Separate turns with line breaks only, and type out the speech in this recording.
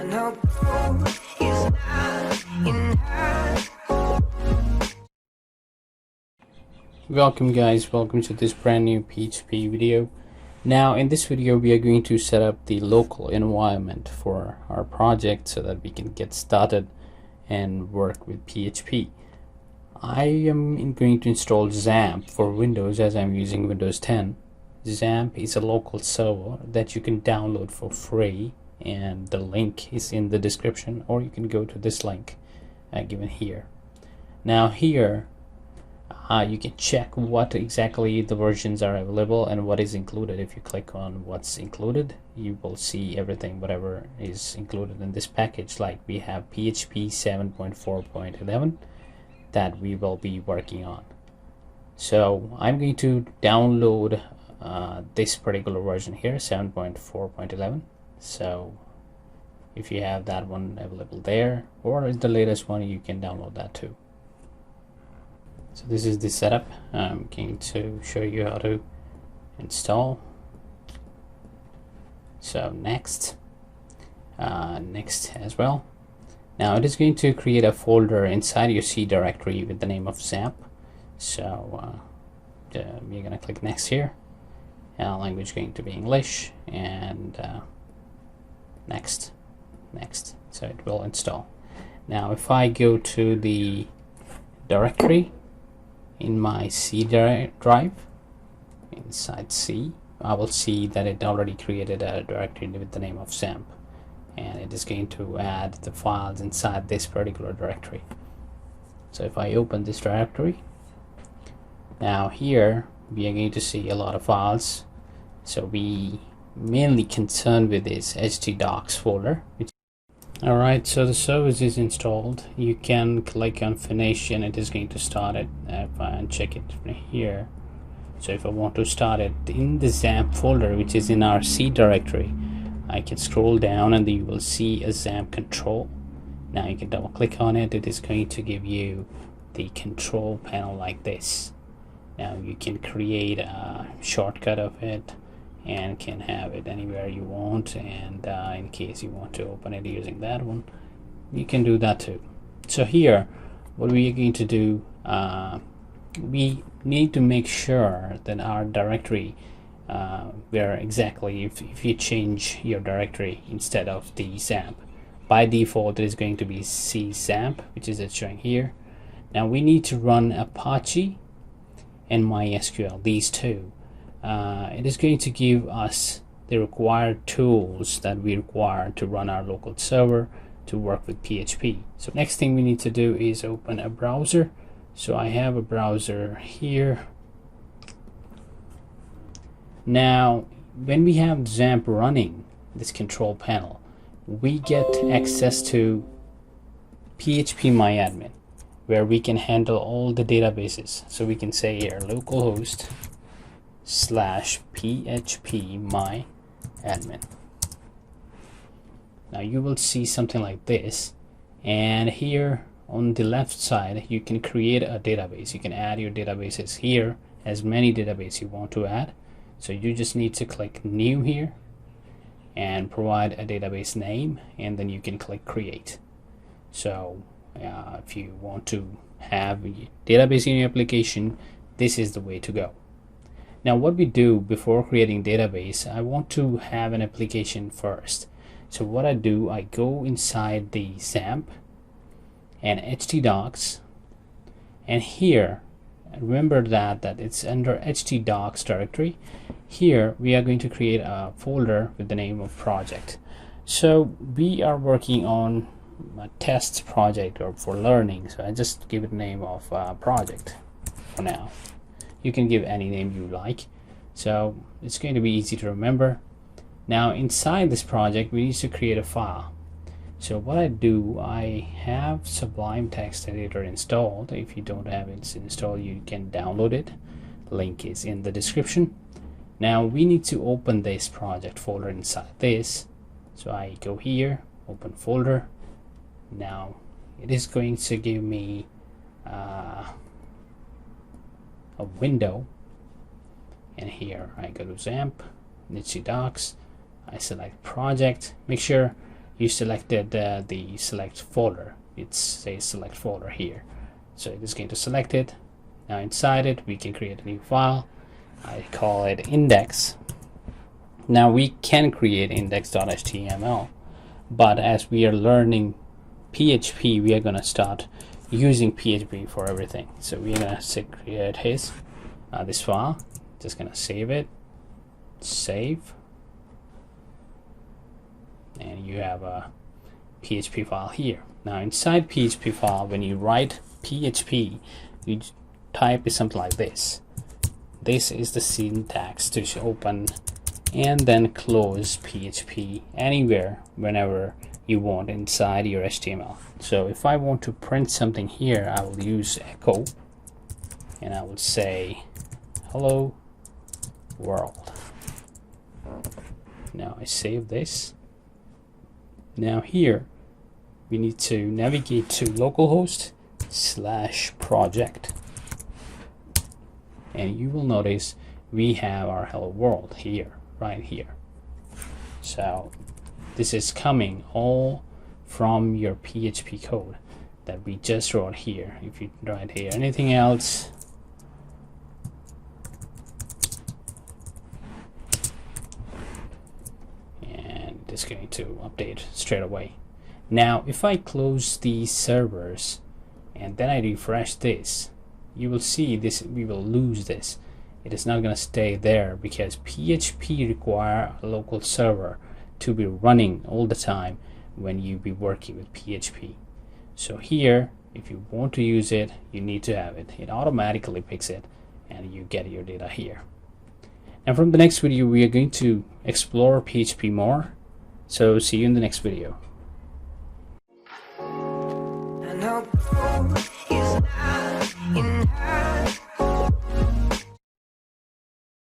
no proof is not enough.
Welcome guys, welcome to this brand new PHP video. Now in this video we are going to set up the local environment for our project so that we can get started and work with PHP. I am going to install XAMPP for Windows as I'm using Windows 10. XAMPP is a local server that you can download for free, and the link is in the description, or you can go to this link given here. Now here you can check what exactly the versions are available and what is included. If you click on what's included, you will see everything whatever is included in this package. Like we have PHP 7.4.11 that we will be working on. So I'm going to download this particular version here, 7.4.11. so if you have that one available there, or is the latest one, you can download that too. So this is the setup. I'm going to show you how to install. So next as well. Now it is going to create a folder inside your C directory with the name of XAMPP. So we're going to click next here. Language going to be English, and next. So it will install. Now if I go to the directory in my C drive inside C, I will see that it already created a directory with the name of XAMPP, and it is going to add the files inside this particular directory. So if I open this directory, now here we are going to see a lot of files. So we mainly concerned with this htdocs folder. Alright, so the service is installed. You can click on finish and it is going to start it. If I uncheck it from here, so if I want to start it in the XAMPP folder, which is in our C directory, I can scroll down and you will see a XAMPP control. Now you can double click on it. It is going to give you the control panel like this. Now you can create a shortcut of it and can have it anywhere you want, and in case you want to open it using that one, you can do that too. So here what we are going to do, we need to make sure that our directory where exactly, if you change your directory instead of the XAMPP, by default it is going to be C XAMPP, which is it showing here. Now we need to run Apache and MySQL, these two. It is going to give us the required tools that we require to run our local server to work with PHP. So next thing we need to do is open a browser. So I have a browser here. Now when we have XAMPP running this control panel, we get access to PHP where we can handle all the databases. So we can say here localhost /php myadmin. Now you will see something like this, and here on the left side you can create a database. You can add your databases here, as many databases you want to add. So you just need to click new here and provide a database name, and then you can click create. So if you want to have a database in your application, this is the way to go. Now what we do before creating database, I want to have an application first. So what I do, I go inside the XAMPP and htdocs, and here remember that it's under htdocs directory. Here we are going to create a folder with the name of project. So we are working on a test project or for learning, so I just give it a name of project for now. You can give any name you like, so it's going to be easy to remember. Now inside this project we need to create a file. So what I do, I have Sublime Text editor installed. If you don't have it installed, you can download it. Link is in the description. Now we need to open this project folder inside this. So I go here, open folder. Now it is going to give me a window, and here I go to XAMPP, htdocs, I select project. Make sure you selected the select folder. It says select folder here, so it is going to select it. Now inside it we can create a new file. I call it index. Now we can create index.html, but as we are learning PHP, we are going to start using PHP for everything. So we're going to create this file. Just going to save it, save, and you have a PHP file here. Now inside PHP file, when you write PHP, you type something like this. This is the syntax to open and then close PHP anywhere whenever you want inside your HTML. So if I want to print something here, I will use echo and I will say hello world. Now I save this. Now here we need to navigate to localhost/project, and you will notice we have our hello world here, right here. So this is coming all from your PHP code that we just wrote here. If you write here anything else, and it's going to update straight away. Now if I close these servers and then I refresh this, you will see this, we will lose this. It is not going to stay there because PHP require a local server to be running all the time when you be working with PHP. So here, if you want to use it, you need to have it. It automatically picks it and you get your data here. And from the next video, we are going to explore PHP more. So see you in the next video.
And our goal is not in